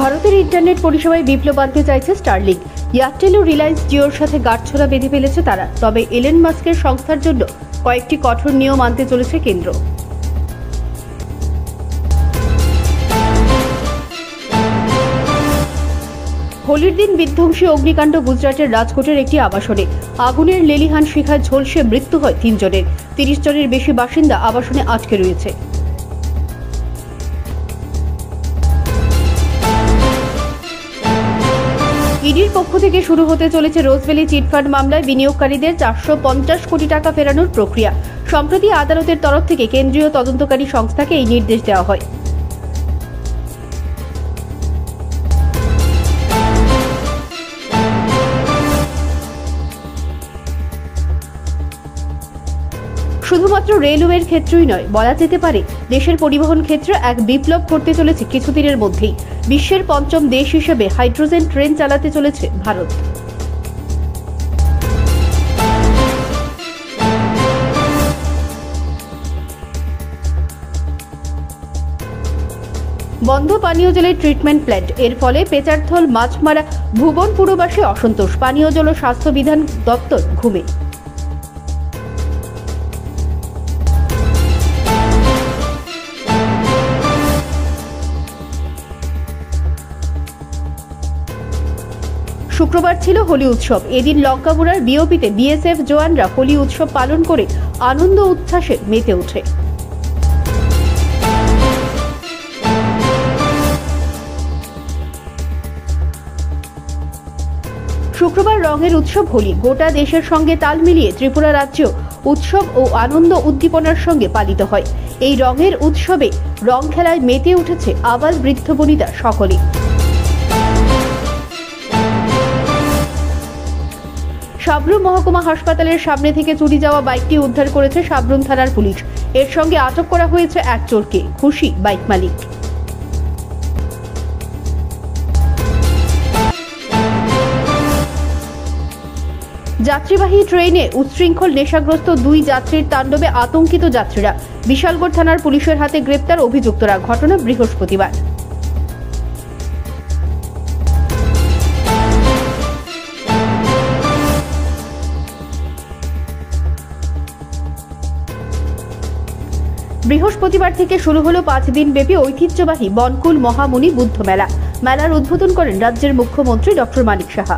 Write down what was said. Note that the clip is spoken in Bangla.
ভারতের ইন্টারনেট পরিষেবায় বিপ্লব আনতে চাইছে স্টারলিংক। এয়ারটেল ও রিলায়েন্স জিওর সাথে গাঁটছড়া বেঁধে ফেলেছে তারা। তবে এলন মাস্কের সংস্থার জন্য কয়েকটি কঠোর নিয়ম আনতে চলেছে কেন্দ্র। হোলির দিন বিধ্বংসী অগ্নিকাণ্ড গুজরাটের রাজকোটের একটি আবাসনে। আগুনের লেলিহান শিখায় ঝলসে মৃত্যু হয় 3 জনের। 30 জনের বেশি বাসিন্দা আবাসনে আটকে রয়েছে। ইডির পক্ষ থেকে শুরু হতে চলেছে রোজভ্যালি চিটফান্ড মামলায় বিনিয়োগকারীদের 450 কোটি টাকা ফেরানোর প্রক্রিয়া। সম্প্রতি আদালতের তরফ থেকে কেন্দ্রীয় তদন্তকারী সংস্থাকে এই নির্দেশ দেওয়া হয়। শুধুমাত্র রেলওয়ের ক্ষেত্রেই নয়, বলা যেতে পারে দেশের পরিবহন ক্ষেত্রে এক বিপ্লব ঘটতে চলেছে কিছুদিনের মধ্যেই। বিশ্বের 5ম দেশ হিসেবে হাইড্রোজেন ট্রেন চালাতে চলেছে ভারত। বন্ধ পানীয় জলের ট্রিটমেন্ট প্ল্যান্ট, এর ফলে পেচারথল মাছমারা ভুবনপুরবাসী অসন্তোষ। পানীয় জল ও স্বাস্থ্য বিধান দপ্তর ঘুমে। শুক্রবার ছিল হোলি উৎসব। এদিন লঙ্কাপুরার বিওপিতে বিএসএফ জওয়ানরা হোলি উৎসব পালন করে আনন্দ উচ্ছ্বাসে মেতে ওঠে। শুক্রবার রঙের উৎসব হোলি গোটা দেশের সঙ্গে তাল মিলিয়ে ত্রিপুরা রাজ্যেও উৎসব ও আনন্দ উদ্দীপনার সঙ্গে পালিত হয়। এই রঙের উৎসবে রং খেলায় মেতে উঠেছে আবাল বৃদ্ধ বনিতা সকলে। সাবরুম মহকুমা হাসপাতালের সামনে থেকে চুরি যাওয়া বাইকটি উদ্ধার করেছে সাবরুম থানার পুলিশ। এর সঙ্গে আটক করা হয়েছে এক চোরকে। খুশি বাইক মালিক। যাত্রীবাহী ট্রেনে উচ্ছৃঙ্খল নেশাগ্রস্ত 2 যাত্রীর তাণ্ডবে আতঙ্কিত যাত্রীরা। বিশালগড় থানার পুলিশের হাতে গ্রেপ্তার অভিযুক্তরা। ঘটনা বৃহস্পতিবার। বৃহস্পতিবার থেকে শুরু হলো 5 দিন ব্যাপী ঐতিহ্যবাহী বনকুল মহামুনি বুদ্ধ মেলা। মেলার উদ্বোধন করেন রাজ্যের মুখ্যমন্ত্রী ডক্টর মানিক সাহা।